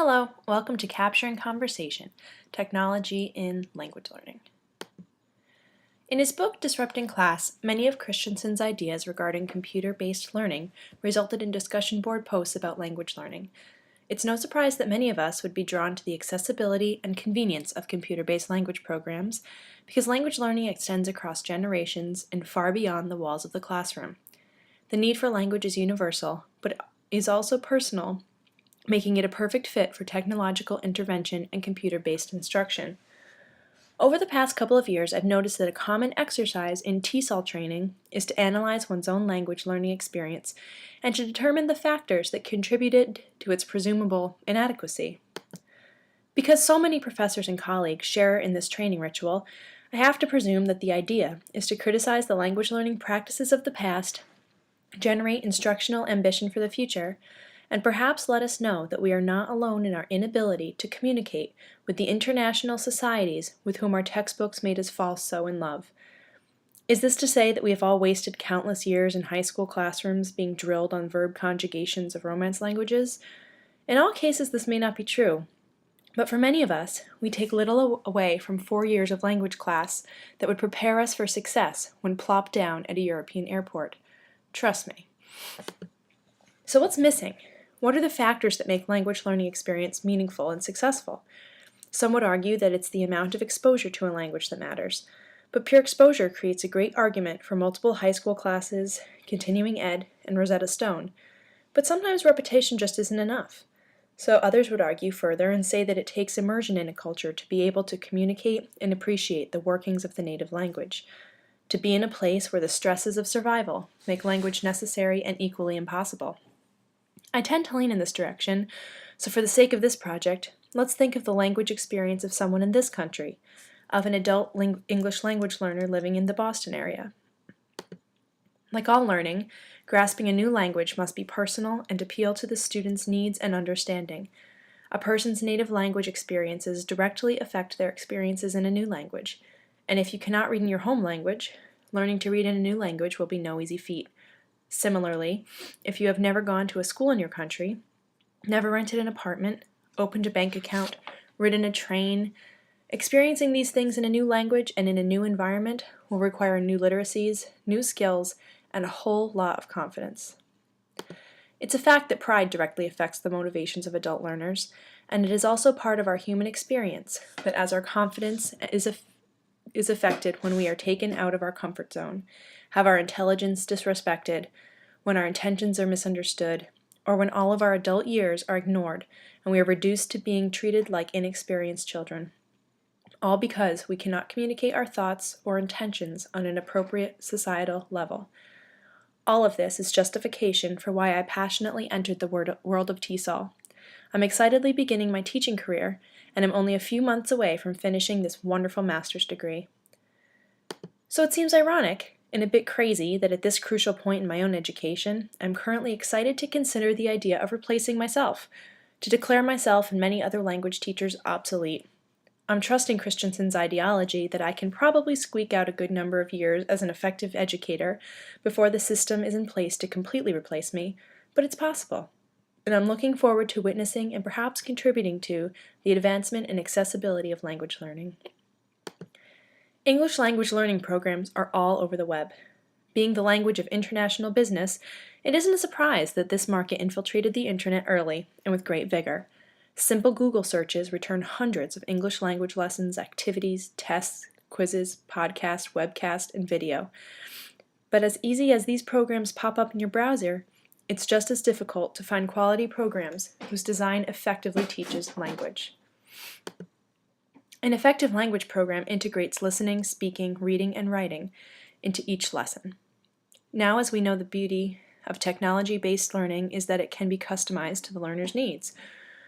Hello, welcome to Capturing Conversation, Technology in Language Learning. In his book, Disrupting Class, many of Christensen's ideas regarding computer-based learning resulted in discussion board posts about language learning. It's no surprise that many of us would be drawn to the accessibility and convenience of computer-based language programs because language learning extends across generations and far beyond the walls of the classroom. The need for language is universal, but is also personal, making it a perfect fit for technological intervention and computer-based instruction. Over the past couple of years, I've noticed that a common exercise in TESOL training is to analyze one's own language learning experience and to determine the factors that contributed to its presumable inadequacy. Because so many professors and colleagues share in this training ritual, I have to presume that the idea is to criticize the language learning practices of the past, generate instructional ambition for the future, and perhaps let us know that we are not alone in our inability to communicate with the international societies with whom our textbooks made us fall so in love. Is this to say that we have all wasted countless years in high school classrooms being drilled on verb conjugations of Romance languages? In all cases, this may not be true, but for many of us, we take little away from 4 years of language class that would prepare us for success when plopped down at a European airport. Trust me. So what's missing? What are the factors that make language learning experience meaningful and successful? Some would argue that it's the amount of exposure to a language that matters, but pure exposure creates a great argument for multiple high school classes, continuing ed, and Rosetta Stone. But sometimes repetition just isn't enough. So others would argue further and say that it takes immersion in a culture to be able to communicate and appreciate the workings of the native language, to be in a place where the stresses of survival make language necessary and equally impossible. I tend to lean in this direction, so for the sake of this project, let's think of the language experience of someone in this country, of an adult English language learner living in the Boston area. Like all learning, grasping a new language must be personal and appeal to the student's needs and understanding. A person's native language experiences directly affect their experiences in a new language, and if you cannot read in your home language, learning to read in a new language will be no easy feat. Similarly, if you have never gone to a school in your country, never rented an apartment, opened a bank account, ridden a train, experiencing these things in a new language and in a new environment will require new literacies, new skills, and a whole lot of confidence. It's a fact that pride directly affects the motivations of adult learners, and it is also part of our human experience that as our confidence is affected when we are taken out of our comfort zone, have our intelligence disrespected, when our intentions are misunderstood, or when all of our adult years are ignored and we are reduced to being treated like inexperienced children. All because we cannot communicate our thoughts or intentions on an appropriate societal level. All of this is justification for why I passionately entered the world of TESOL. I'm excitedly beginning my teaching career, and I'm only a few months away from finishing this wonderful master's degree. So it seems ironic, and a bit crazy, that at this crucial point in my own education, I'm currently excited to consider the idea of replacing myself, to declare myself and many other language teachers obsolete. I'm trusting Christensen's ideology that I can probably squeak out a good number of years as an effective educator before the system is in place to completely replace me, but it's possible. And I'm looking forward to witnessing and perhaps contributing to the advancement and accessibility of language learning. English language learning programs are all over the web. Being the language of international business, it isn't a surprise that this market infiltrated the internet early and with great vigor. Simple Google searches return hundreds of English language lessons, activities, tests, quizzes, podcasts, webcast, and video. But as easy as these programs pop up in your browser, it's just as difficult to find quality programs whose design effectively teaches language. An effective language program integrates listening, speaking, reading, and writing into each lesson. Now, as we know, the beauty of technology-based learning is that it can be customized to the learner's needs.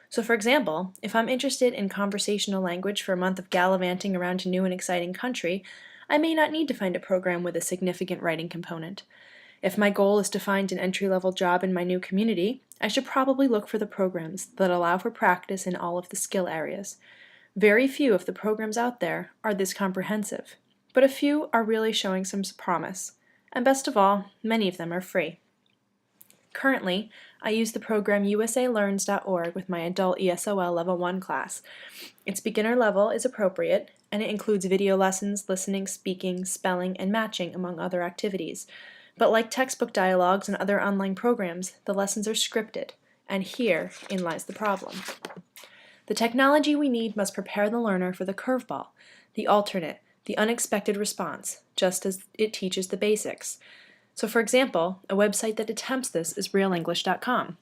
So for example, if I'm interested in conversational language for a month of gallivanting around a new and exciting country, I may not need to find a program with a significant writing component. If my goal is to find an entry-level job in my new community, I should probably look for the programs that allow for practice in all of the skill areas. Very few of the programs out there are this comprehensive, but a few are really showing some promise, and best of all, many of them are free. Currently, I use the program usalearns.org with my adult ESOL Level 1 class. Its beginner level is appropriate, and it includes video lessons, listening, speaking, spelling, and matching, among other activities. But like textbook dialogues and other online programs, the lessons are scripted, and herein lies the problem. The technology we need must prepare the learner for the curveball, the alternate, the unexpected response, just as it teaches the basics. So for example, a website that attempts this is realenglish.com.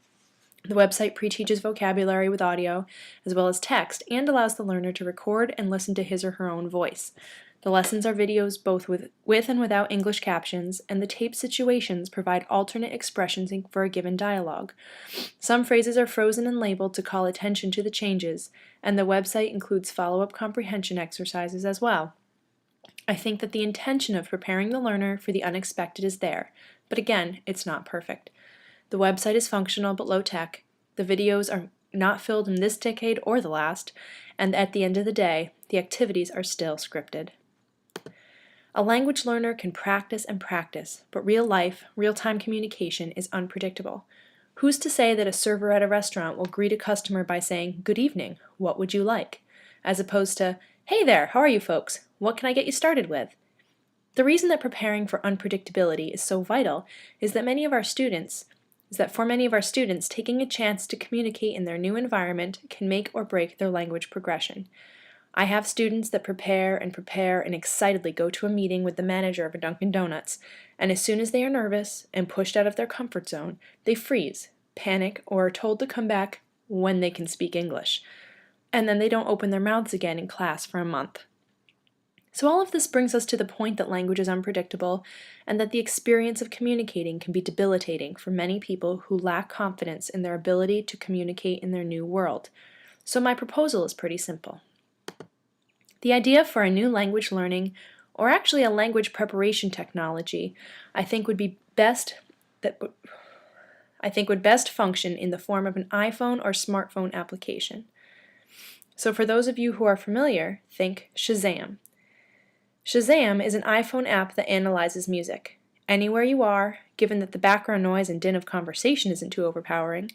The website pre-teaches vocabulary with audio as well as text and allows the learner to record and listen to his or her own voice. The lessons are videos both with and without English captions, and the taped situations provide alternate expressions for a given dialogue. Some phrases are frozen and labeled to call attention to the changes, and the website includes follow-up comprehension exercises as well. I think that the intention of preparing the learner for the unexpected is there, but again, it's not perfect. The website is functional but low-tech. The videos are not filled in this decade or the last, and at the end of the day, the activities are still scripted. A language learner can practice and practice, but real-life, real-time communication is unpredictable. Who's to say that a server at a restaurant will greet a customer by saying, "Good evening, what would you like?" as opposed to, "Hey there, how are you folks? What can I get you started with?" The reason that preparing for unpredictability is so vital is that for many of our students, taking a chance to communicate in their new environment can make or break their language progression. I have students that prepare and excitedly go to a meeting with the manager of a Dunkin' Donuts, and as soon as they are nervous and pushed out of their comfort zone, they freeze, panic, or are told to come back when they can speak English. And then they don't open their mouths again in class for a month. So all of this brings us to the point that language is unpredictable and that the experience of communicating can be debilitating for many people who lack confidence in their ability to communicate in their new world. So my proposal is pretty simple. The idea for a new language learning, or actually a language preparation technology, I think would best function in the form of an iPhone or smartphone application. So for those of you who are familiar, think Shazam. Shazam is an iPhone app that analyzes music. Anywhere you are, given that the background noise and din of conversation isn't too overpowering,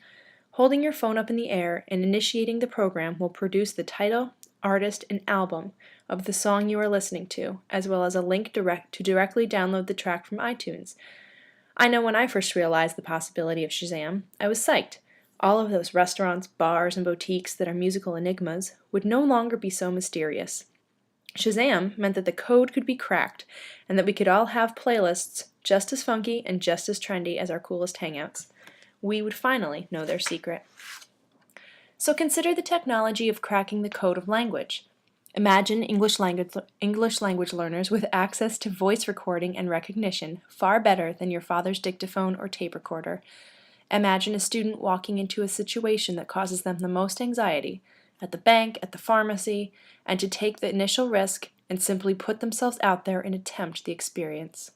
holding your phone up in the air and initiating the program will produce the title, artist, and album of the song you are listening to, as well as a link to directly download the track from iTunes. I know when I first realized the possibility of Shazam, I was psyched. All of those restaurants, bars, and boutiques that are musical enigmas would no longer be so mysterious. Shazam meant that the code could be cracked, and that we could all have playlists just as funky and just as trendy as our coolest hangouts. We would finally know their secret. So consider the technology of cracking the code of language. Imagine English language learners with access to voice recording and recognition far better than your father's dictaphone or tape recorder. Imagine a student walking into a situation that causes them the most anxiety, at the bank, at the pharmacy, and to take the initial risk and simply put themselves out there and attempt the experience.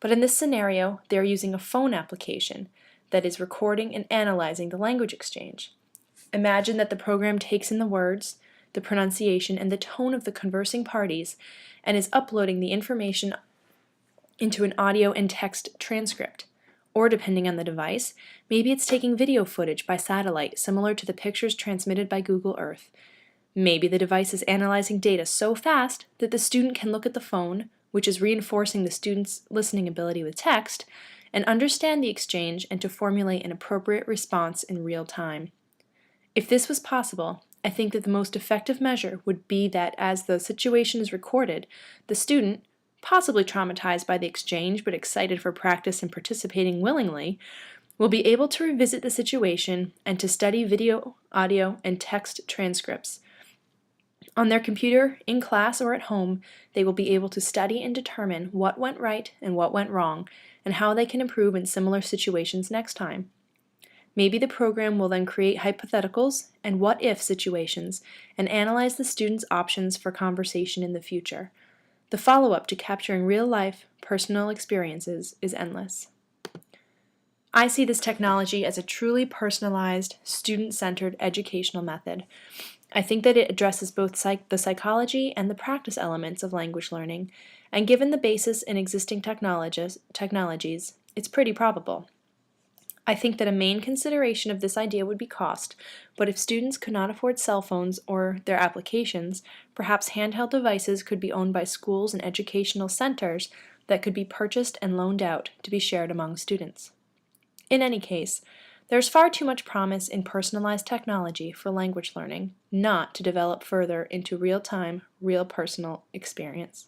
But in this scenario, they are using a phone application that is recording and analyzing the language exchange. Imagine that the program takes in the words, the pronunciation, and the tone of the conversing parties and is uploading the information into an audio and text transcript. Or depending on the device, maybe it's taking video footage by satellite similar to the pictures transmitted by Google Earth. Maybe the device is analyzing data so fast that the student can look at the phone, which is reinforcing the student's listening ability with text, and understand the exchange and to formulate an appropriate response in real time. If this was possible, I think that the most effective measure would be that as the situation is recorded, the student, possibly traumatized by the exchange but excited for practice and participating willingly, will be able to revisit the situation and to study video, audio, and text transcripts. On their computer, in class, or at home, they will be able to study and determine what went right and what went wrong, and how they can improve in similar situations next time. Maybe the program will then create hypotheticals and what-if situations and analyze the students' options for conversation in the future. The follow-up to capturing real-life, personal experiences is endless. I see this technology as a truly personalized, student-centered educational method. I think that it addresses both the psychology and the practice elements of language learning, and given the basis in existing technologies, it's pretty probable. I think that a main consideration of this idea would be cost, but if students could not afford cell phones or their applications, perhaps handheld devices could be owned by schools and educational centers that could be purchased and loaned out to be shared among students. In any case, there's far too much promise in personalized technology for language learning not to develop further into real-time, real personal experience.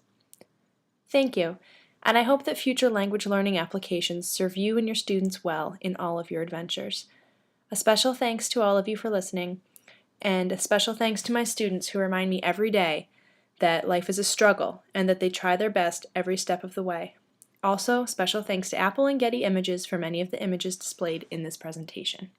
Thank you, and I hope that future language learning applications serve you and your students well in all of your adventures. A special thanks to all of you for listening, and a special thanks to my students who remind me every day that life is a struggle and that they try their best every step of the way. Also, special thanks to Apple and Getty Images for many of the images displayed in this presentation.